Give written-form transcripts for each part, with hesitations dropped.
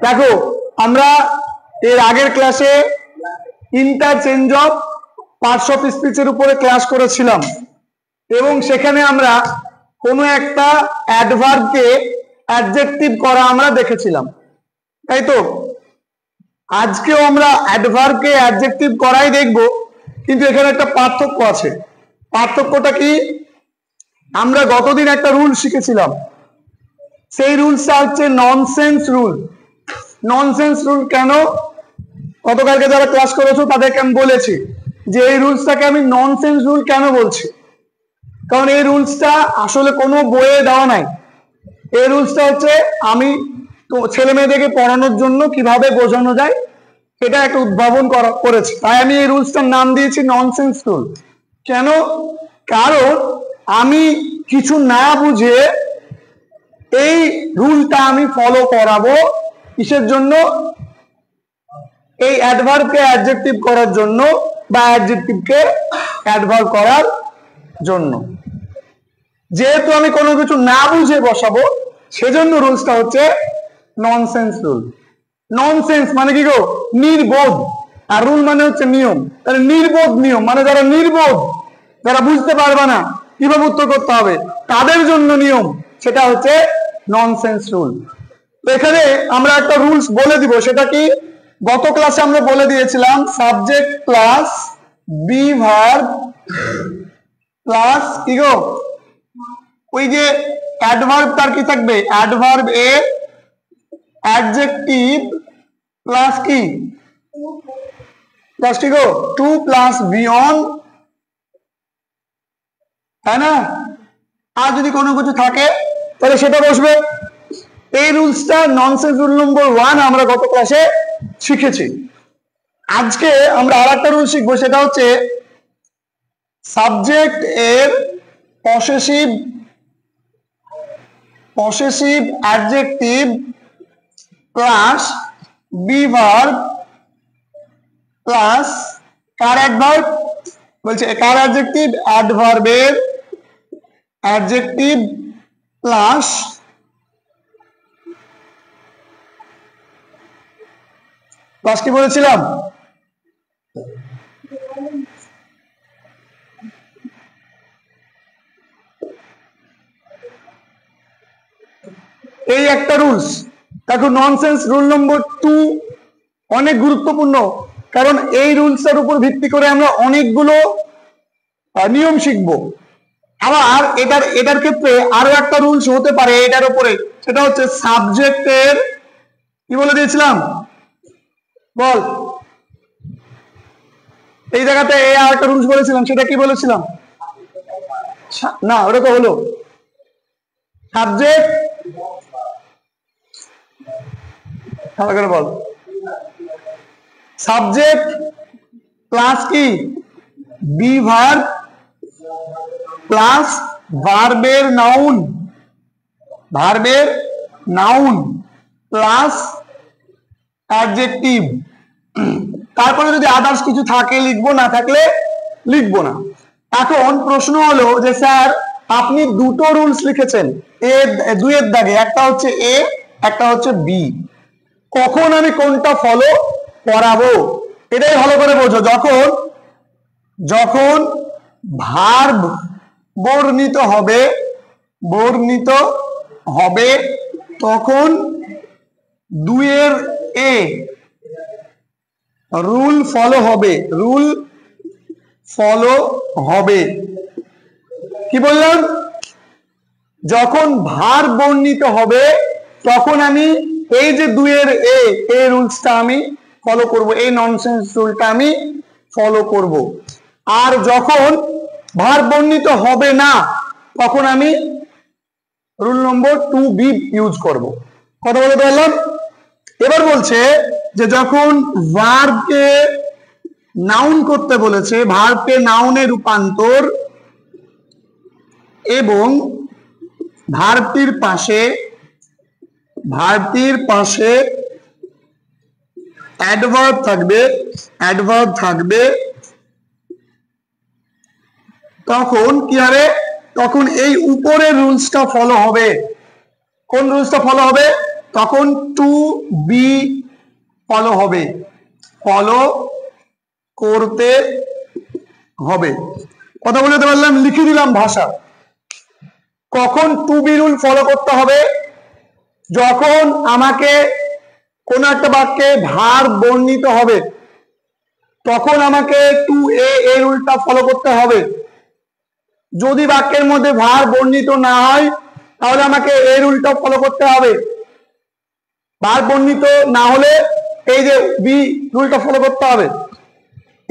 দেখো আমরা এর আগের ক্লাসে ইন্টারচেঞ্জ অফ পার্টস অফ স্পিচের উপরে ক্লাস করেছিলাম এবং সেখানে আমরা কোনো একটা অ্যাডভার্বকে অ্যাডজেক্টিভ করা আমরা দেখেছিলাম, তাই তো? আজকেও আমরা অ্যাডভার্বকে অ্যাডজেক্টিভ করাই দেখব, কিন্তু এখানে একটা পার্থক্য আছে। পার্থক্যটা কি? আমরা গতদিন একটা রুল শিখেছিলাম, সেই রুলসটা হচ্ছে ননসেন্স রুল। ননসেন্স রুল কেন? গতকালকে যারা ক্লাস করেছো তাদেরকে আমি বলেছি যে এই রুলসটাকে আমি ননসেন্স রুল কেন বলছি, কারণ এই রুলসটা আসলে কোনো বইয়ে দেওয়া নাই। এই রুলসটা হচ্ছে আমি তো ছেলে মেয়েদেরকে পড়ানোর জন্য কিভাবে বোঝানো যায় এটা একটা উদ্ভাবন করেছি, তাই আমি এই রুলসটার নাম দিয়েছি ননসেন্স রুল। কেন? কারণ আমি কিছু না বুঝে এই রুলটা আমি ফলো করাবো কিসের জন্য? এই অ্যাডভার্বকে অ্যাডজেক্টিভ করার জন্য বা অ্যাডজেক্টিভকে অ্যাডভার্ব করার জন্য। যেহেতু আমি কোনো কিছু না বুঝে বসাবো সেজন্য রুলসটা হচ্ছে ননসেন্স রুল। ননসেন্স মানে কি গো? নির্বোধ। আর রুল মানে হচ্ছে নিয়ম। তাহলে নির্বোধ নিয়ম মানে যারা নির্বোধ, যারা বুঝতে পারবে না কিভাবে উত্তর করতে হবে, তাদের জন্য নিয়ম, সেটা হচ্ছে ননসেন্স রুল। তো এখানে আমরা একটা রুলস বলে দিব, সেটা কি? গত ক্লাসে আমরা বলে দিয়েছিলাম subject plus be verb plus কি গো? ওই যে অ্যাডভার্ব তার কি থাকবে? অ্যাডভার্ব এর অ্যাডজেক্টিভ প্লাস কি? প্লাস কি গো? টু প্লাস বিয়ন, তাই না? আর যদি কোনো কিছু থাকে তাহলে সেটা বসবে। এই রুলসটা ননসেন্স রুল নম্বর 1 আমরা গত ক্লাসে শিখেছি। আজকে আমরা আর একটা রুল শিখবো, সেটা হচ্ছে সাবজেক্ট এর possessive adjective plus be verb plus car adverb? বলছে কার অ্যাডজেক্টিভ? অ্যাডভার্বের অ্যাডজেক্টিভ প্লাস কি বলেছিলাম? এই একটা রুলস। দেখো ননসেন্স রুল নম্বর 2 অনেক গুরুত্বপূর্ণ, কারণ এই রুলসের উপর ভিত্তি করে আমরা অনেকগুলো নিয়ম শিখবো। আবার এটার ক্ষেত্রে আরো একটা রুলস হতে পারে এটার উপরে, সেটা হচ্ছে সাবজেক্টের কি বলে দিয়েছিলাম? বল, এই জায়গাতে আর একটা রুলস বলেছিলাম, সেটা কি বলেছিলাম? না, ওটা তো হলো সাবজেক্ট, ভালো করে বল, সাবজেক্ট প্লাস কি? বি ভার্ব প্লাস ভার্বের নাউন প্লাস অ্যাডজেক্টিভ। তারপরে যদি আদার্স কিছু থাকে লিখবো, না থাকলে লিখবো না। এখন প্রশ্ন হলো যে স্যার আপনি দুটো রুলস লিখেছেন দুইয়ের দাগে, একটা হচ্ছে এ একটা হচ্ছে বি, কখন আমি কোনটা ফলো করাবো? এটাই ভালো করে বোঝো। যখন ভার্ব বর্ণিত হবে তখন দুইয়ের এ রুল ফলো হবে। কি বললাম? যখন ভার্ব বর্ণিত হবে তখন আমি এই যে দুইয়ের এ রুলসটা আমি ফলো করব, এই ননসেন্স রুলটা আমি ফলো করব। আর যখন ভার্ব বর্ণিত হবে না তখন আমি রুল নম্বর 2B ইউজ করব। কথা বলতে পারলাম? এবার বলছে যে যখন ভার্বকে নাউন করতে বলেছে, ভার্বকে নাউনে রূপান্তর এবং ভার্বটির পাশে অ্যাডভার্ব থাকবে, তখন কি হবে? তখন এই উপরের রুলসটা ফলো হবে। কোন রুলসটা ফলো হবে? তখন টু বি ফলো হবে, ফলো করতে হবে। কথা বলতে পারলাম, লিখে দিলাম ভাষা। কখন টু বি রুল ফলো করতে হবে? যখন আমাকে কোন একটা বাক্যে ভার্ব বর্ণিত হবে তখন আমাকে টু এ রুলটা ফলো করতে হবে। যদি বাক্যের মধ্যে ভার্ব বর্ণিত না হয় তাহলে আমাকে এ রুলটা ফলো করতে হবে। ভার্ব বর্ণিত না হলে এই যে বি রুলটা ফলো করতে হবে।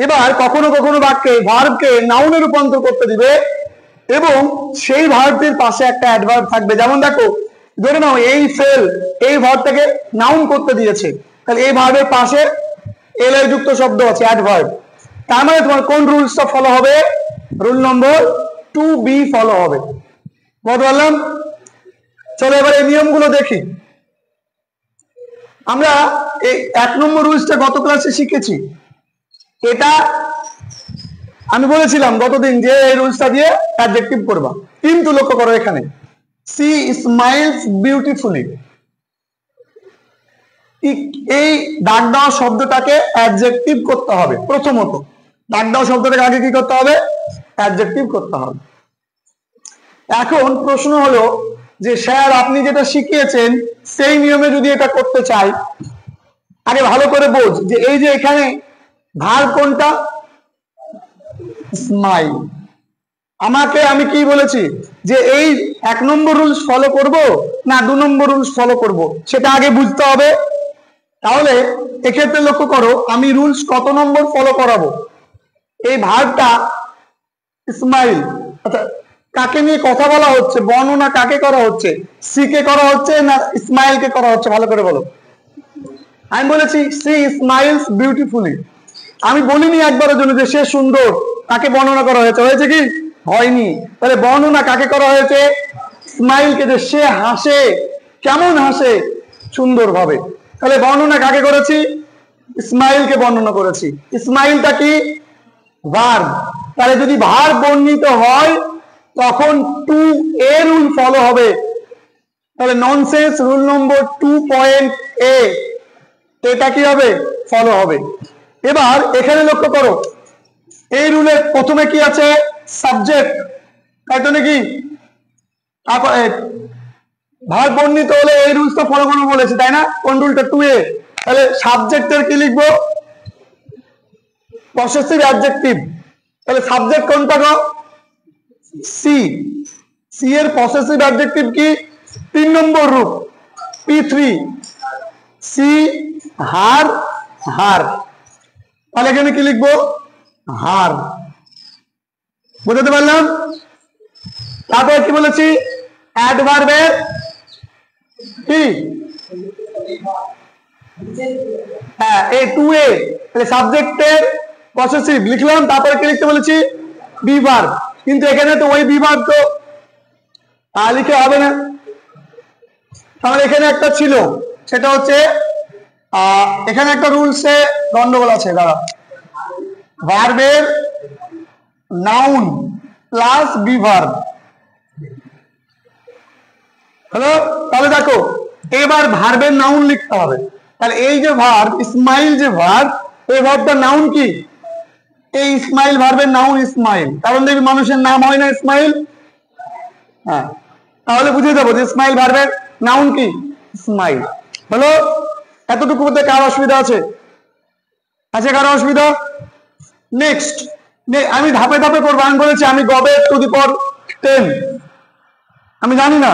এবার কখনো কখনো বাক্যে ভার্বকে নাউনে রূপান্তর করতে দিবে এবং সেই ভার্বটির পাশে একটা অ্যাডভার্ব থাকবে। যেমন দেখো, ধরে নাও এই ফেল, এই ভার্বটাকে নাউন করতে দিয়েছে, তাহলে এই ভার্বের পাশে এল এর যুক্ত শব্দ আছে, অ্যাডভার্ব। তার মানে তোমার কোন রুলসটা ফলো হবে? রুল নম্বর টু বি ফলো হবে। বুঝতে পারলাম? চলো এবার এই নিয়মগুলো দেখি। আমরা এই 1 নম্বর রুলসটা গত ক্লাসে শিখেছি। এটা আমি বলেছিলাম গতদিন যে এই রুলসটা দিয়ে অ্যাডজেক্টিভ করবা, কিন্তু লক্ষ্য করো এখানে সি স্মাইলস বিউটিফুলি, এই দাগ দেওয়া শব্দটাকে অ্যাডজেক্টিভ করতে হবে। প্রথমত দাগ দেওয়া শব্দটাকে আগে কি করতে হবে? অ্যাডজেক্টিভ করতে হবে। এখন প্রশ্ন হলো যে স্যার আপনি যেটা শিখিয়েছেন সেই নিয়মে যদি এটা করতে চাই, আগে ভালো করে বোঝ যে এই যে এখানে ভার্ব কোনটা? স্মাইল। আমি কি বলেছি যে এই 1 নম্বর রুলস ফলো করব না 2 নম্বর রুলস ফলো করব সেটা আগে বুঝতে হবে। তাহলে এক্ষেত্রে লক্ষ্য করো আমি রুলস কত নম্বর ফলো করাবো? এই ভার্বটা স্মাইল, আচ্ছা কাকে নিয়ে কথা বলা হচ্ছে? বর্ণনা কাকে করা হচ্ছে? সি কে করা হচ্ছে না স্মাইল কে করা হচ্ছে? ভালো করে বলো। আমি বলেছি সি স্মাইলস বিউটিফুলি। আমি বলিনি একবারের জন্য যে সে সুন্দর, তাকে বর্ণনা করা হয়েছে। হয়েছে কি? হয়নি। তাহলে বর্ণনা কাকে করা হয়েছে? স্মাইলকে, যে সে হাসে। কেমন হাসে? সুন্দর ভাবে। তাহলে বর্ণনা কাকে করেছি? স্মাইলকে বর্ণনা করেছি। স্মাইলটা কি? ভার্ব। তাহলে যদি ভার্ব বর্ণিত হয় তখন টু এ রুল ফলো হবে। তাহলে ননসেন্স রুল নম্বর 2.a এটা কি হবে? ফলো হবে। এবার এখানে লক্ষ্য করো এই রুলের প্রথমে কি আছে? সাবজেক্ট, তাই তো নাকি? তারপর ভার্ব বর্ণিত হলে এই রুলসটা ফলো করবো বলেছে, তাই না? কোন রুলটা? 2a। তাহলে সাবজেক্টের কি লিখবো? Possessive adjective. তাহলে সাবজেক্ট কোনটা গো? সি। সি এর পসেসিভ অ্যাডজেক্টিভ কি? 3 নম্বর রূপ P3, সি হার হার। তাহলে এখানে কি লিখবো? হার। বুঝতে পারলাম? তারপর কি বলেছি? অ্যাডভার্বের কি? হ্যাঁ, এই 2a। তাহলে সাবজেক্টের পসেসিভ লিখলাম, তারপরে কি লিখতে বলেছি? Be verb. কিন্তু এখানে তো ওই বি ভার্ব তো লিখে হবে না। তাহলে এখানে একটা ছিল, সেটা হচ্ছে এখানে একটা রুলসে গন্ডগোল আছে। দাঁড়া, ভার্বের noun plus be verb. Hello, তাহলে দেখো এবার ভার্বের নাউন লিখতে হবে। তাহলে এই যে ভার্ব স্মাইল, যে ভার্ব, এই ভার্বটার নাউন কি? এই স্মাইল ভার্বের নাউন স্মাইল। কারণ দেখবি মানুষের নাম হয় না স্মাইল। হ্যাঁ, তাহলে বুঝে যাবো যে স্মাইল ভার্বের নাউন কি? স্মাইল। হলো? এতটুকু মধ্যে কার অসুবিধা আছে? আছে কারো অসুবিধা? নেক্সট আমি ধাপে ধাপে করবো। আমি বলেছি আমি গবে টু দি পাওয়ার 10 আমি জানি না,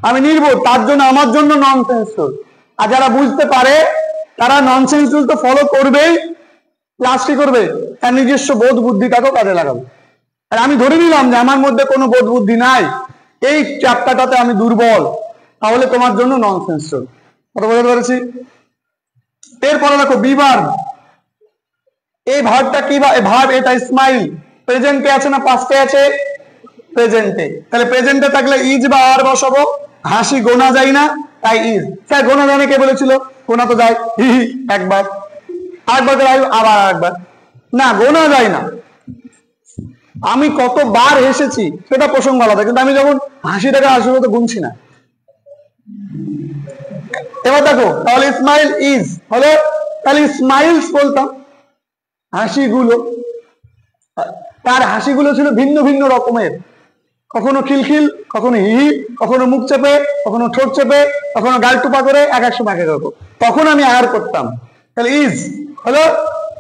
আমি নির্বোধ, তার জন্য আমার জন্য ননসেন্স রুল। আর যারা বুঝতে পারে তারা ননসেন্স রুল তো ফলো করবেই, প্লাস কি করবে? তার নিজস্ব বোধ বুদ্ধিটাকেও কাজে লাগাবে। আর আমি ধরে নিলাম যে আমার মধ্যে কোনো বোধ বুদ্ধি নাই, এই চ্যাপ্টারটাতে আমি দুর্বল, তাহলে তোমার জন্য ননসেন্স রুল। কথা বলতে পেরেছি? এরপরে দেখো বি ভার্ব। এই ভার্বটা কি? ভার্ব এটা স্মাইল প্রেজেন্টে আছে না পাস্টে আছে? প্রেজেন্টে। তাহলে প্রেজেন্টে থাকলে ইজ বা আর বসাবো। হাসি গোনা যায় না, তাই ইজ। স্যার গোনা জানে কে বলেছিল? গোনা তো যায় হি হি একবার, আরেকবার আবার একবার। না, গোনা যায় না। আমি কতবার হেসেছি সেটা প্রসঙ্গ আলাদা, কিন্তু আমি যখন হাসিটাকে আসলে তো গুনছি না। এবার দেখো তাহলে স্মাইল ইজ হলো, তাহলে স্মাইলস বলতাম হাসিগুলো। তার হাসিগুলো ছিল ভিন্ন ভিন্ন রকমের, কখনো খিলখিল, কখনো হিহি, কখনো মুখ চেপে, কখনো ঠোঁট চেপে, কখনো গাল টুপা করে, এক এক সময় এক এক রকম। তখন আমি আর করতাম, তাহলে ইজ হলো।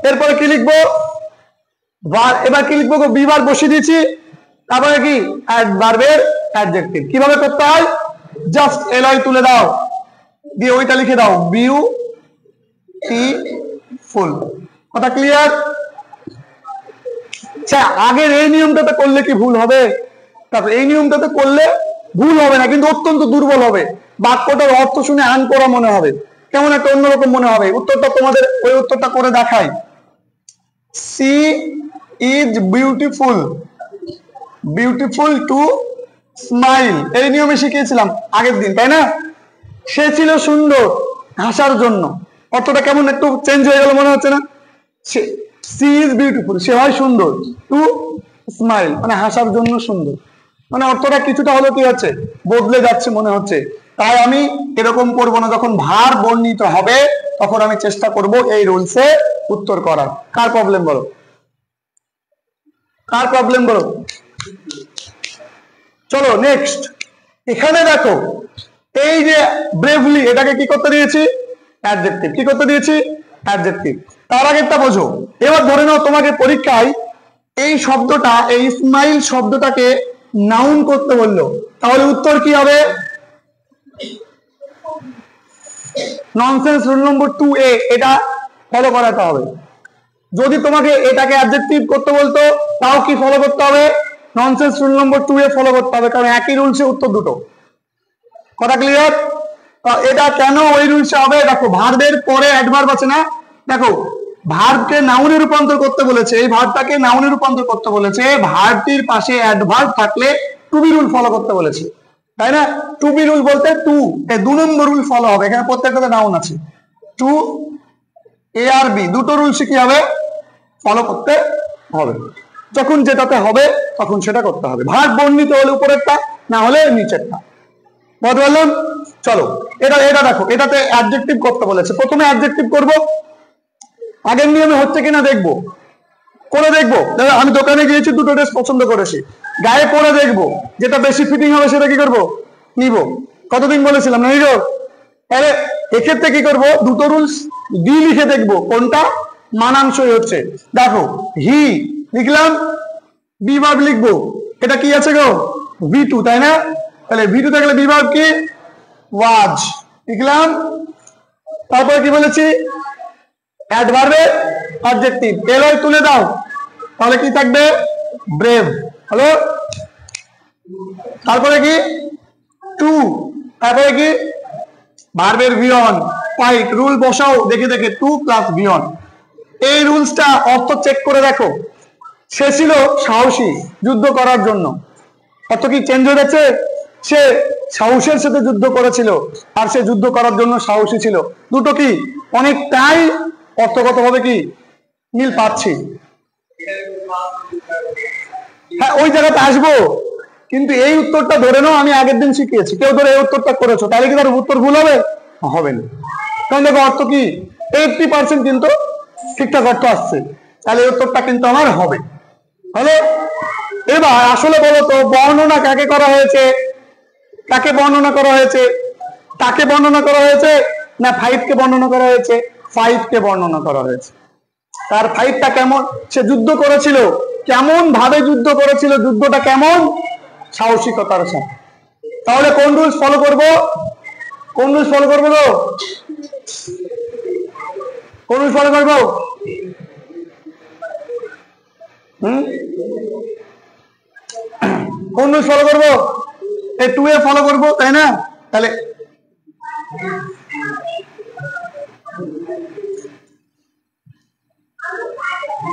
এরপরে কি লিখবো, এবার কি লিখবো, বিবার বসিয়ে দিয়েছি, তারপরে কি অ্যাডভার্বের অ্যাডজেক্টিভ। কিভাবে করতে হয়, জাস্ট এলআই তুলে দাও, দিয়ে ওইটা লিখে দাও বিউটিফুল। কথা ক্লিয়ার? আচ্ছা, আগের এই নিয়মটাতে করলে কি ভুল হবে? তারপর এই নিয়মটাতে করলে ভুল হবে না, কিন্তু অত্যন্ত দুর্বল হবে। বাক্যটার অর্থ শুনে আন করা মনে হবে, কেমন একটা অন্যরকম মনে হবে। উত্তরটা তোমাদের ওই উত্তরটা করে দেখাই। She is beautiful, beautiful to smile, এই নিয়মে শিখিয়েছিলাম আগের দিন, তাই না? সে ছিল সুন্দর হাসার জন্য, অর্থটা কেমন একটু চেঞ্জ হয়ে গেল মনে হচ্ছে না? সি ইজ বিউটিফুল, সে হয় সুন্দর, টু স্মাইল মানে হাসার জন্য সুন্দর, মানে অর্থটা কিছুটা হলো কি হচ্ছে, বদলে যাচ্ছে মনে হচ্ছে। তাই আমি এরকম করবো না, যখন ভার বর্ণিত হবে তখন আমি চেষ্টা করব এই রুলসে উত্তর করার। কার প্রবলেম বলো, কার প্রবলেম বলো? চলো নেক্সট। এখানে দেখো এই যে ব্রেভলি, এটাকে কি করতে দিয়েছি, অ্যাডজেক্টিভ। কি করতে দিয়েছি, অ্যাডজেক্টিভ। তার আগেরটা বোঝো। এবার ধরে নাও তোমাকে পরীক্ষায় এই শব্দটা, এই স্মাইল শব্দটাকে নাউন করতে বললো, তাহলে উত্তর কি হবে? ননসেন্স রুল নম্বর 2A, এটা ফলো করাতে হবে। যদি তোমাকে এটাকে অ্যাডজেক্টিভ করতে বলতো, তাও কি ফলো করতে হবে? ননসেন্স রুল নম্বর 2A ফলো করতে হবে, কারণ একই রুলসে উত্তর দুটো। কথা ক্লিয়ার? এটা কেন ওই রুলসে হবে? দেখো ভার্বের পরে অ্যাডভার্ব আছে না, দেখো ভার্বকে নাউনে রূপান্তর করতে বলেছে, এই ভার্বটাকে নাউনে রূপান্তর করতে বলেছে, ভার্বটির পাশে অ্যাডভার্ব থাকলে টু বি রুল ফলো করতে বলেছে, তাই না? টু বি রুল বলতে টু, এই 2 নম্বর রুল ফলো হবে। এখানে প্রত্যেকটাতে নাউন আছে, টু এ আর বি, দুটো রুল কি হবে, ফলো করতে হবে। যখন যেটাতে হবে তখন সেটা করতে হবে। ভার্ব বর্ণিত হলে উপরেরটা, না হলে নিচেরটা। বুঝতে পারলাম? চলো এটা দেখো, এটাতে অ্যাডজেক্টিভ করতে বলেছে। প্রথমে অ্যাডজেক্টিভ করব, আগের নিয়মে হচ্ছে কিনা দেখবো, করে দেখবো। আমি দোকানে গিয়েছি, দুটো ড্রেস পছন্দ করেছি, গায়ে পরে দেখবো, যেটা বেশি ফিটিং হবে সেটা কি করবো, নিব। কতদিন বলেছিলাম না নিব? তাহলে এক্ষেত্রে কি করব, দুটো রুলস ডি লিখে দেখবো কোনটা মানানসই হচ্ছে। দেখো হি লিখলাম, বি ভার্ব লিখবো, এটা কি আছে গো, V2, তাই না? তাহলে V2 থাকলে বি ভার্ব কি, ওয়াজ লিখলাম। তারপরে কি বলেছি, অ্যাডভার্বের অ্যাডজেক্টিভ, এলআই তুলে দাও, তাহলে কি থাকবে, ব্রেভ। হলো? তারপরে কি টু, তারপরে কি ভার্বের ভিয়ন, ফাইট। রুল বসাও দেখে দেখে, 2 প্লাস ভিয়ন। এই রুলসটা অর্থ চেক করে দেখো। সে ছিল সাহসী যুদ্ধ করার জন্য, অর্থ কি চেঞ্জ হয়ে যাচ্ছে? সে সাহসের সাথে যুদ্ধ করেছিল, আর সে যুদ্ধ করার জন্য সাহসী ছিল। দুটো কি অনেকটাই অর্থগতভাবে কি মিল পাচ্ছি। হ্যাঁ, ওই জায়গাতে আসবো, কিন্তু এই উত্তরটা ধরে নাও আমি আগের দিন শিখিয়েছি, কেউ ধরে এই উত্তরটা করেছো, তাহলে কি তার উত্তর ভুল হবে? হবে না। কারণ দেখো অর্থ কি 80% কিন্তু ঠিকঠাক অর্থ আসছে, তাহলে এই উত্তরটা কিন্তু আমার হবে। হলো? এবার আসলে বলো তো, বর্ণনা কাকে করা হয়েছে, কাকে বর্ণনা করা হয়েছে, তাকে বর্ণনা করা হয়েছে না 5 কে বর্ণনা করা হয়েছে? 5 কে বর্ণনা করা হয়েছে। তার 5টা কেমন, সে যুদ্ধ করেছিল, কেমন ভাবে যুদ্ধ করেছিল, যুদ্ধটা কেমন সাহসিকতার সাথে। তাহলে কোন রুলস ফলো করব, কোন রুলস ফলো করবো গো, কোন রুলস ফলো করবো? কোন রুলস ফলো করবো? এই 2A ফলো করবো, তাই না? তাহলে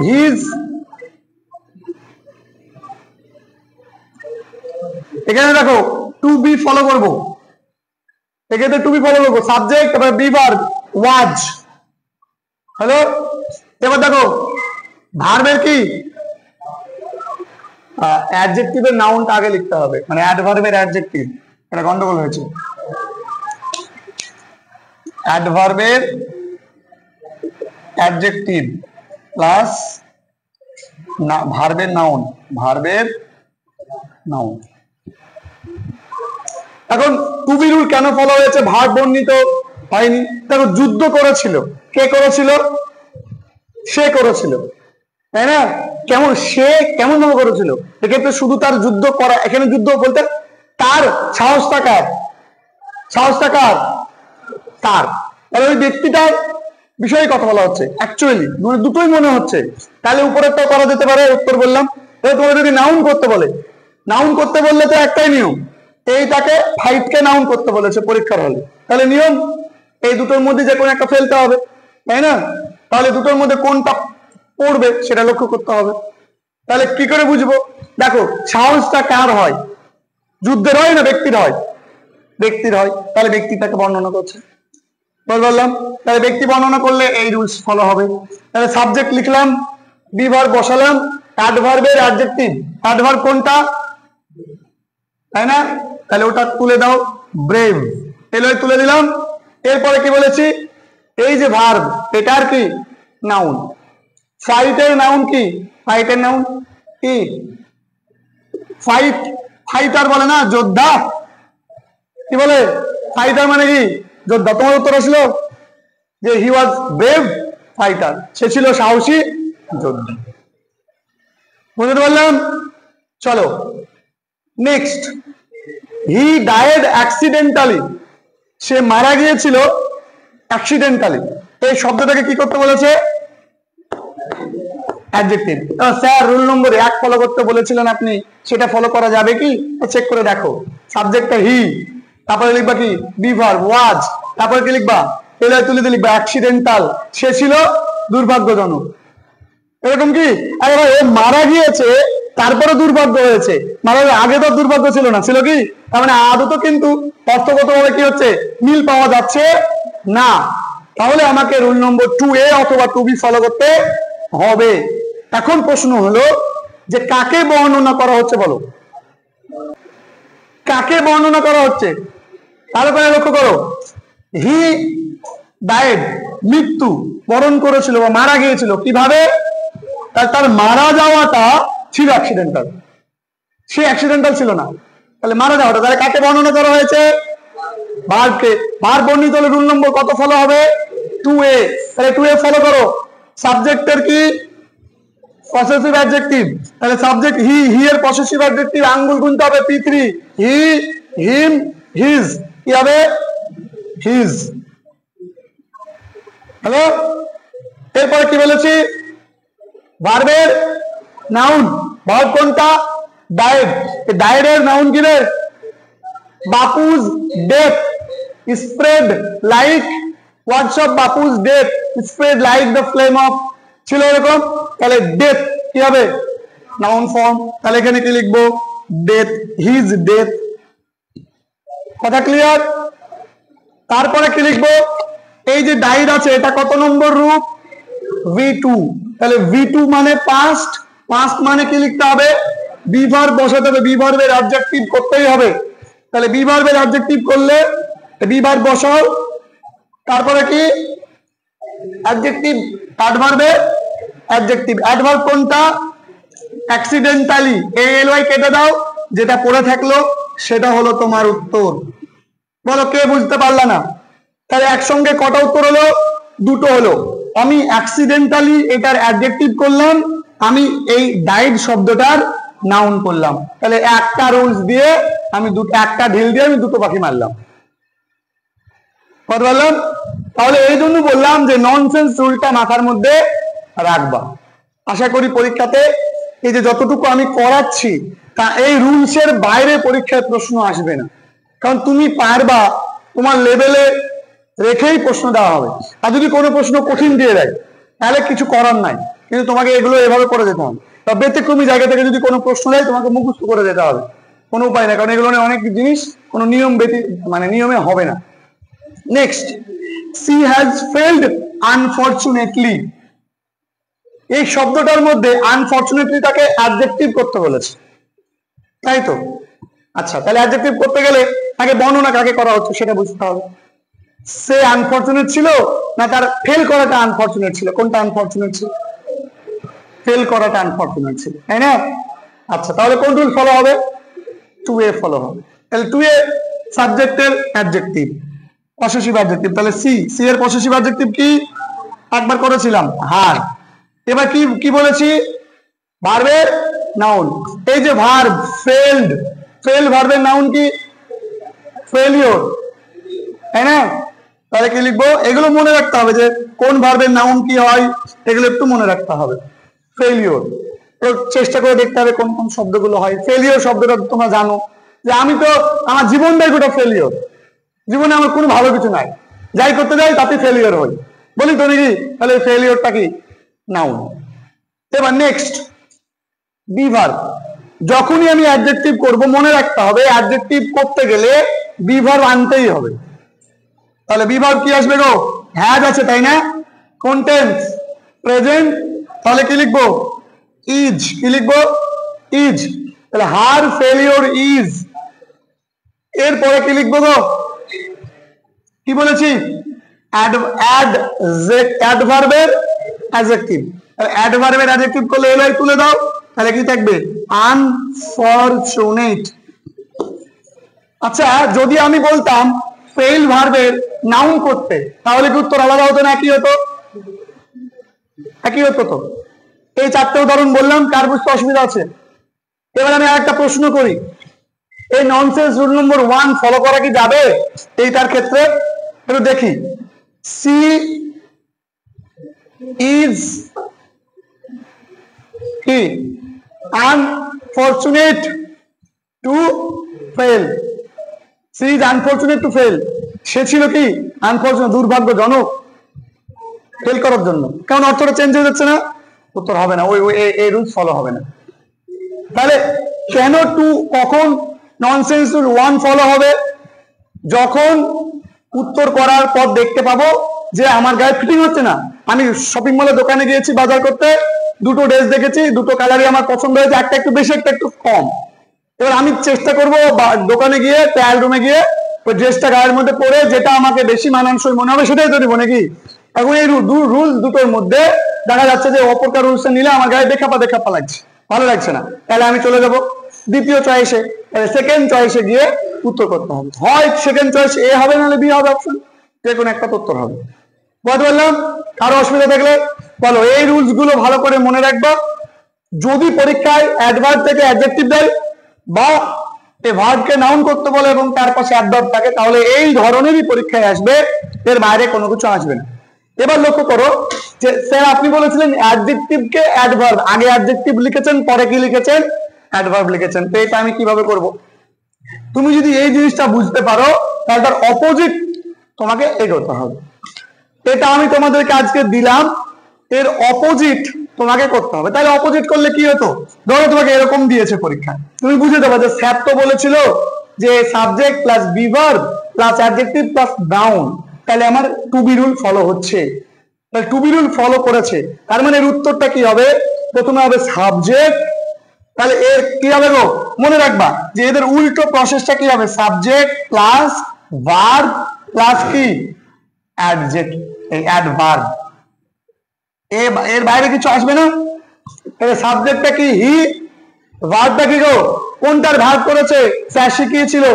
হিজ, এখানে দেখো 2B ফলো করবো, এক্ষেত্রে 2B ফলো করবো, সাবজেক্ট, তারপরে বি ভার্ব ওয়াজ। হ্যালো? এবার দেখো ভার্বের কি অ্যাডজেক্টিভের নাউনটা আগে লিখতে হবে, মানে অ্যাডভার্বের অ্যাডজেক্টিভ, এটা গন্ডগোল হয়েছে। অ্যাডভার্বের অ্যাডজেক্টিভ প্লাস ভার্বের নাউন, ভার্বের নাউন। এখন টু বি রুল কেন ফলো হয়েছে? ভার্ব বর্ণিত হয়নি। দেখো যুদ্ধ করেছিল, কে করেছিল? সে করেছিল, তাই না? কেমন সে কেমন ভাবে করেছিল? এক্ষেত্রে শুধু তার যুদ্ধ করা, এখানে যুদ্ধ বলতে তার সাহসটা কার? সাহসটা কার? তার। তাহলে ওই ব্যক্তিটার বিষয়ে কথা বলা হচ্ছে অ্যাকচুয়ালি, মানে দুটোই মনে হচ্ছে। তাহলে উপরেরটাও করা যেতে পারে, উত্তর বললাম। তাহলে তোমরা যদি নাউন করতে বলে, নাউন করতে বললে তো একটাই নিয়ম, এইটাকে ফাইটকে নাউন করতে বলেছে পরীক্ষার হলে, তাহলে নিয়ম এই দুটোর মধ্যে যে কোনো একটা ফেলতে হবে, তাই না? তাহলে দুটোর মধ্যে কোনটা পড়বে সেটা লক্ষ্য করতে হবে। তাহলে কি করে বুঝবো? দেখো সাহসটা কার হয়? যুদ্ধের হয় না ব্যক্তির হয়? ব্যক্তির হয়, তাহলে ব্যক্তিটাকে বর্ণনা করছে, বললাম। তাহলে ব্যক্তি বর্ণনা করলে এই রুলস ফলো হবে। তাহলে সাবজেক্ট লিখলাম, বি ভার্ব বসালাম, অ্যাডভার্বের অ্যাডজেক্টিভ, অ্যাডভার্ব কোনটা, তাই না? তাহলে ওটা তুলে দাও, ব্রেভ, এলো তুলে দিলাম। এরপরে কি বলেছি? এই যে ভার্ব, এটার কি নাউন, ফাইটের নাউন কি? ফাইটের নাউন কি? ফাইট, ফাইটার বলে না যোদ্ধা, কি বলে? ফাইটার মানে কি? যোদ্ধা। তোমার উত্তর আসলো যে হি ওয়াজ ব্রেভ ফাইটার, সে ছিল সাহসী যোদ্ধা। বুঝতে পারলাম? চলো নেক্সট, হি ডায়েড অ্যাক্সিডেন্টালি, সে মারা গিয়েছিল অ্যাক্সিডেন্টালি। এই শব্দটাকে কি করতে বলেছে? অ্যাডজেক্টিভ। স্যার রুল নম্বর 1 ফলো করতে বলেছিলেন আপনি, সেটা ফলো করা যাবে কি? চেক করে দেখো। সাবজেক্টটা হি, তারপরে লিখবা কি? বি ভার্ব ওয়াজ, তারপরে কি লিখবা? এলআই তুলে দিয়ে লিখবা অ্যাক্সিডেন্টাল, সে ছিল দুর্ভাগ্যজনক। এরকম কি? আরে ভাই ও মারা গিয়েছে তারপরে দুর্ভাগ্য হয়েছে, মারা আগে তো দুর্ভাগ্য ছিল না, ছিল কি? তার মানে আদৌ কিন্তু অর্থগতভাবে কি হচ্ছে? মিল পাওয়া যাচ্ছে না। তাহলে আমাকে রুল নম্বর 2A অথবা 2B ফলো করতে হবে। এখন প্রশ্ন হলো যে কাকে বর্ণনা করা হচ্ছে, বলো কাকে বর্ণনা করা হচ্ছে? ভালো করে লক্ষ্য করো, হি ডায়েড, মৃত্যু বরণ করেছিল বা মারা গিয়েছিল, কিভাবে? তার মারা যাওয়াটা ছিল অ্যাক্সিডেন্টাল, সে অ্যাক্সিডেন্টাল ছিল না, তাহলে মারা যাওয়াটা। তাহলে কাকে বর্ণনা করা হয়েছে? ভার্বকে। ভার্ব বর্ণিত হলে রুল নম্বর কত ফলো হবে? 2A। তাহলে 2A ফলো করো। সাবজেক্টের কি? পসেসিভ অ্যাডজেক্টিভ, তাহলে সাবজেক্ট হি, হি এর পসেসিভ অ্যাডজেক্টিভ আঙ্গুল গুনতে হবে P3, হি, হিম, হিজ, কি হবে? হিজ। হ্যালো, এরপরে কি বলেছি? ভার্বের নাউন, ভার্ব কোনটা? ডায়েড। ডায়েডের নাউন কি রে? Bapu's death spread like, what's of Bapu's death spread like the flame of, ছিল এরকম। তাহলে ডেথ কি হবে? Noun form. তাহলে এখানে কি লিখবো? Death, his death. কথা ক্লিয়ার? তারপরে কি লিখবো? এই যে ডাইড আছে এটা কত নম্বর রূপ? V2। তাহলে V2 মানে পাস্ট, পাস্ট মানে কি লিখতে হবে? বি ভার্ব বসাতে হবে, বি ভার্বের অ্যাডজেক্টিভ করতেই হবে। তাহলে বি ভার্বের অ্যাডজেক্টিভ করলে বি ভার্ব বসাও, তারপরে কি? অ্যাডজেক্টিভ, অ্যাডভার্বের অ্যাডজেক্টিভ। অ্যাডভার্ব কোনটা? অ্যাক্সিডেন্টালি, ALY কেটে দাও, যেটা পড়ে থাকলো সেটা হলো তোমার উত্তর। বলো কে বুঝতে পারলা না? তাহলে একসঙ্গে কটা উত্তর হলো? দুটো হলো। আমি অ্যাক্সিডেন্টালি এটার অ্যাডজেক্টিভ করলাম, আমি এই ডাইড শব্দটার নাউন করলাম। তাহলে একটা রুলস দিয়ে আমি একটা ঢিল দিয়ে আমি দুটো পাখি মারলাম, বললাম। তাহলে এই জন্য বললাম যে ননসেন্স রুলটা মাথার মধ্যে রাখবা। আশা করি পরীক্ষাতে এই যে যতটুকু আমি করাচ্ছি তা এই রুলসের বাইরে পরীক্ষায় প্রশ্ন আসবে না, কারণ তুমি পারবা, তোমার লেভেলে রেখেই প্রশ্ন দেওয়া হবে। আর যদি কোনো প্রশ্ন কঠিন দিয়ে দেয় তাহলে কিছু করার নাই, কিন্তু তোমাকে এগুলো এভাবে করে যেতে হবে। বা ব্যতিক্রমী জায়গা থেকে যদি কোনো প্রশ্ন দেয় তোমাকে মুখস্থ করে যেতে হবে, কোনো উপায় না, কারণ এগুলো অনেক জিনিস কোনো নিয়ম মানে নিয়মে হবে না। Next, she has failed unfortunately, এই শব্দটার মধ্যে আনফরচুনেটলিটাকে অ্যাডজেক্টিভ করতে বলেছে, তাই তো? আচ্ছা, তাহলে অ্যাডজেক্টিভ করতে গেলে আগে বর্ণনা কাকে করা হচ্ছে সেটা বুঝতে হবে। সে আনফরচুনেট ছিল না তার ফেল করাটা আনফরচুনেট ছিল? কোনটা আনফরচুনেট ছিল? ফেল করাটা আনফরচুনেট ছিল, তাই না? আচ্ছা, তাহলে কোন রুল ফলো হবে? 2A ফলো হবে। তাহলে 2A সাবজেক্টের অ্যাডজেক্টিভ, পসেসিভ অ্যাডজেক্টিভ। তাহলে সি এর পসেসিভ অ্যাডজেক্টিভ কি? একবার করেছিলাম, হার। এবার কি কি বলেছি? ভার্বের নাউন। এই যে ভার্ব ফেলড, ফেল ভার্বের নাউন কি? ফেলিওর, তাই না? তাহলে কি লিখবো? এগুলো মনে রাখতে হবে যে কোন ভার্বের নাউন কি হয়, এগুলো একটু মনে রাখতে হবে। ফেলিওর, তো চেষ্টা করে দেখতে হবে কোন কোন শব্দগুলো হয়। ফেলিওর শব্দটা তোমরা জানো যে আমি তো আমার জীবনটাই গোটা ফেলিওর, জীবনে আমার কোনো ভালো কিছু নাই, যাই করতে যাই তাতে ফেলিওর হই, বলি তো নাকি? তাহলে ফেলিওরটা কি? নাউন। এবার নেক্সট বি ভার্ব। যখনই আমি অ্যাডজেক্টিভ করব মনে রাখতে হবে অ্যাডজেক্টিভ করতে গেলে বি ভার্ব আনতেই হবে। তাহলে বি ভার্ব কি আসবে গো? হ্যাজ আছে, তাই না? কোন টেন্স? প্রেজেন্ট। তাহলে কি লিখবো? ইজ। কি লিখবো? ইজ। তাহলে হার ফেলিওর ইজ। এরপরে কি লিখবো গো? কি বলেছি? অ্যাডভার্বের অ্যাডজেক্টিভ। অ্যাডভার্বের অ্যাডজেক্টিভ করলে এলাই তুলে দাও, তাহলে কি থাকবে? আনফরচুনেট। আচ্ছা, যদি আমি বলতাম ফেল ভার্বের নাউন করতে, তাহলে কি উত্তর আলাদা হতো না একই হতো? একই হতো তো। এই চারটে উদাহরণ বললাম, কার বুঝতে অসুবিধা আছে? এবার আমি আরেকটা প্রশ্ন করি, এই ননসেন্স রুল নম্বর 1 ফলো করা কি যাবে এইটার ক্ষেত্রে? একটু দেখি। সি ইজ কি? Unfortunate to fail. She is unfortunate to fail. সে ছিল কি? আনফরচুনেট, দুর্ভাগ্যজনক, ফেল করার জন্য। কারণ অর্থটা চেঞ্জ হয়ে যাচ্ছে না? উত্তর হবে না, ওই এই রুলস ফলো হবে না। তাহলে কেন কখন ননসেন্স রুল 1 ফলো হবে? যখন উত্তর করার পর দেখতে পাবো যে আমার গায়ে ফিটিং হচ্ছে না। আমি শপিং মলে দোকানে গিয়েছি বাজার করতে, দুটো ড্রেস দেখেছি, দুটো কালারই আমার পছন্দ হয়েছে, একটা একটু বেশি একটা একটু কম। এবার আমি চেষ্টা করবো দোকানে গিয়ে ট্রায়াল রুমে গিয়ে ওই ড্রেসটা গায়ের মধ্যে পরে যেটা আমাকে বেশি মানানসই মনে হবে সেটাই তো নিবো নাকি? এখন এই রুলস দুটোর মধ্যে দেখা যাচ্ছে যে অপরকার রুলসটা নিলে আমার গায়ে দেখাপা লাগছে, ভালো লাগছে না, তাহলে আমি চলে যাব দ্বিতীয় চয়েসে। সেকেন্ড চয়েসে গিয়ে উত্তর করতে হবে। হয় সেকেন্ড চয়েস এ হবে, নাহলে বি হবে, অপশন যে কোনো একটা উত্তর হবে। বুঝতে পারলাম? কারো অসুবিধা থাকলে বলো। এই রুলস গুলো ভালো করে মনে রাখবা। যদি পরীক্ষায় অ্যাডভার্ব থেকে অ্যাডজেক্টিভ দেয় বা এই ভার্বকে নাউন করতে বলে এবং তার পাশে অ্যাডভার্ব থাকে, তাহলে এই ধরনেরই পরীক্ষায় আসবে, এর বাইরে কোনো কিছু আসবে না। এবার লক্ষ্য করো যে স্যার আপনি বলেছিলেন অ্যাডজেক্টিভকে অ্যাডভার্ব, আগে অ্যাডজেক্টিভ লিখেছেন পরে কি লিখেছেন? অ্যাডভার্ব লিখেছেন। তো এটা আমি কিভাবে করব? তুমি যদি এই জিনিসটা বুঝতে পারো তাহলে তার অপোজিট তোমাকে এগোতে হবে। এটা আমি তোমাদেরকে আজকে দিলাম, এর অপোজিট তোমাকে করতে হবে। তাহলে অপোজিট করলে কি হতো? ধরো তোমাকে এরকম দিয়েছে পরীক্ষায়, তুমি বুঝে দেবে যে স্যার তো বলেছিল যে subject plus be verb plus adjective plus noun, তাহলে আমার টু বি রুল ফলো হচ্ছে। তাহলে টু বি রুল ফলো করেছে, তার মানে এর উত্তরটা কি হবে? প্রথমে হবে সাবজেক্ট। তাহলে এর কি হবে গো? মনে রাখবা যে এদের উল্টো প্রসেসটা কি হবে? সাবজেক্ট প্লাস ভার্ব প্লাস কি? অ্যাডজেক্ট, এই অ্যাডভার্ব। এর বাইরে কিছু আসবে না। তাহলে সাবজেক্টটা কি? হি। ভার্বটা কি গো? কোনটার ভার্ব করেছে? স্যার শিখিয়েছিল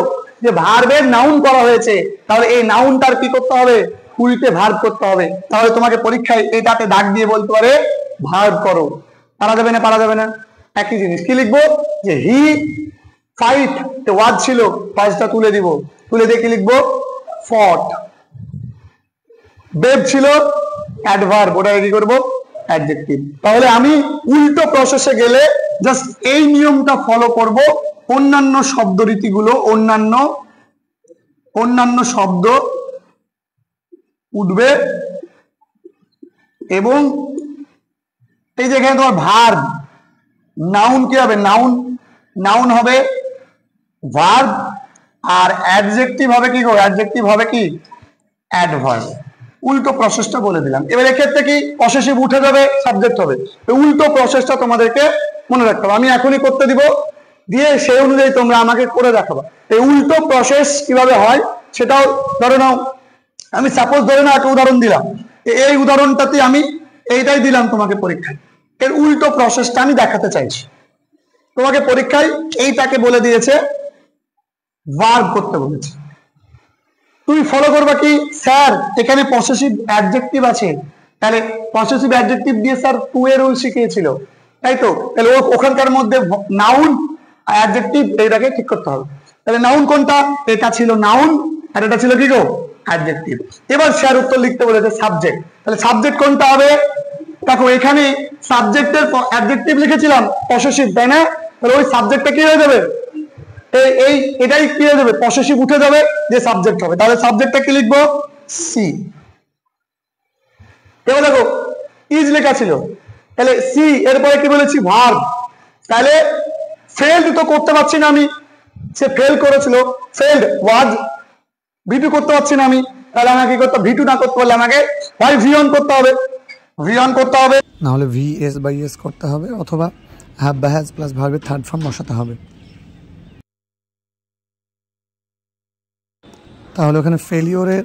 যে ভার্বের নাউন করা হয়েছে, তাহলে এই নাউনটার কি করতে হবে? উল্টে ভার্ব করতে হবে। তাহলে তোমাকে পরীক্ষায় এটাতে দাগ দিয়ে বলতে পারে ভার্ব করো। পারা যাবে না? পারা যাবে না। একই জিনিস কি লিখবো? যে হি ফাইট, ওয়াজ ছিল, ফাইটটা তুলে দিব, তুলে দিয়ে কি লিখবো? ফট। বেব ছিল, অ্যাডভার্ব, ওটা কি করবো? অ্যাডজেক্টিভ। তাহলে আমি উল্টো প্রসেসে গেলে জাস্ট এই নিয়মটা ফলো করব। অন্যান্য শব্দ রীতিগুলো, অন্যান্য শব্দ উঠবে এবং এই যে এখানে তোমার ভার্ব, নাউন কি হবে? নাউন হবে ভার্ব, আর অ্যাডজেক্টিভ হবে কি গো? অ্যাডজেক্টিভ হবে কি? অ্যাডভার্ব। উল্টো প্রসেসটা বলে দিলাম। এবার এক্ষেত্রে কি? পসেসিভ উঠে যাবে, সাবজেক্ট হবে। উল্টো প্রসেসটা তোমাদেরকে মনে রাখতে হবে। আমি এখনই করতে দিব, দিয়ে সেই অনুযায়ী তোমরা আমাকে করে দেখাবা। এই উল্টো প্রসেস কিভাবে হয় সেটাও ধরে নাও। আমি সাপোজ ধরে না একটা উদাহরণ দিলাম, এই উদাহরণটাতে আমি এইটাই দিলাম তোমাকে পরীক্ষায়, এর উল্টো প্রসেসটা আমি দেখাতে চাইছি। তোমাকে পরীক্ষায় এইটাকে বলে দিয়েছে ভার্ব করতে বলেছে, তুমি ফলো করবা কি, স্যার এখানে পসেসিভ অ্যাডজেক্টিভ আছে, তাহলে পসেসিভ অ্যাডজেক্টিভ দিয়ে স্যার টু এর রুল শিখিয়েছিল, তাই তো, তাহলে ওখানকার মধ্যে নাউন অ্যাডজেক্টিভ এইটাকে ঠিক করতে হবে। তাহলে নাউন কোনটা, এটা ছিল নাউন আর এটা ছিল কি গো অ্যাডজেক্টিভ। এবার স্যার উত্তর লিখতে বলেছে সাবজেক্ট, তাহলে সাবজেক্ট কোনটা হবে, দেখো এখানে সাবজেক্টের অ্যাডজেক্টিভ লিখেছিলাম পসেসিভ, তাই না, তাহলে ওই সাবজেক্টটা কি হয়ে যাবে, এটাই কি হয়ে যাবে, পসেসিভ উঠে যাবে, যে সাবজেক্ট হবে, তাহলে সাবজেক্টটা কি লিখবো সি। এবার দেখো ইজ লেখা ছিল, তাহলে সি এরপরে কি বলেছি ভার্ব, তাহলে ফেলড তো করতে পারছি না আমি, সে ফেল করেছিল, ফেলড ওয়াজ, ভিটু করতে পারছি না আমি, তাহলে আমাকে কি করতে, ভিটু না করতে পারলে আমাকে হয় ভি অন করতে হবে, ভি অন করতে হবে, না হলে ভি এস বাই এস করতে হবে, অথবা হ্যাভ বা হ্যাজ প্লাস ভার্বের থার্ড ফর্ম বসাতে হবে। তাহলে ওখানে ফেলিওরের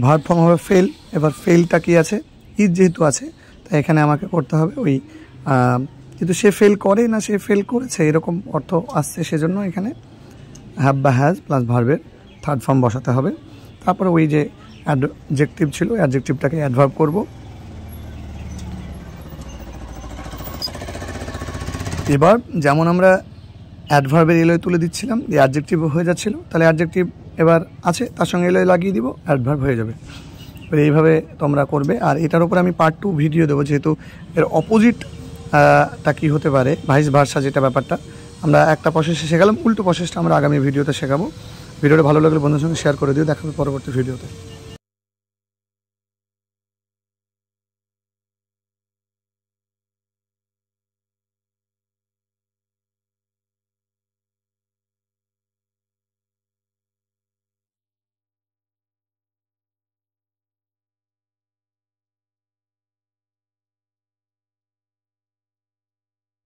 ভার্ব ফর্ম হবে ফেল। এবার ফেলটা কি আছে, ইজ যেহেতু আছে, তাই এখানে আমাকে করতে হবে ওই, কিন্তু সে ফেল করে না সে ফেল করেছে এরকম অর্থ আসছে, সেজন্য এখানে হ্যাভ বা হ্যাজ প্লাস ভার্বের থার্ড ফর্ম বসাতে হবে। তারপরে ওই যে অ্যাডজেক্টিভ ছিল, অ্যাডজেক্টিভটাকে অ্যাডভার্ব করব। এবার যেমন আমরা অ্যাডভার্বের এলয় তুলে দিচ্ছিলাম, যে অ্যাডজেক্টিভ হয়ে যাচ্ছিল, তাহলে অ্যাডজেক্টিভ এবার আছে তার সঙ্গে এলয় লাগিয়ে দিব, অ্যাডভার্ব হয়ে যাবে। এইভাবে তোমরা করবে। আর এটার উপরে আমি পার্ট 2 ভিডিও দেবো, যেহেতু এর অপোজিটটা কী হতে পারে, ভাইস ভার্সা যেটা ব্যাপারটা আমরা একটা প্রসেসে শেখালাম, উল্টো প্রসেসটা আমরা আগামী ভিডিওতে শেখাবো। ভিডিওটা ভালো লাগলে বন্ধুদের সঙ্গে শেয়ার করে দিও, দেখা হবে পরবর্তী ভিডিওতে।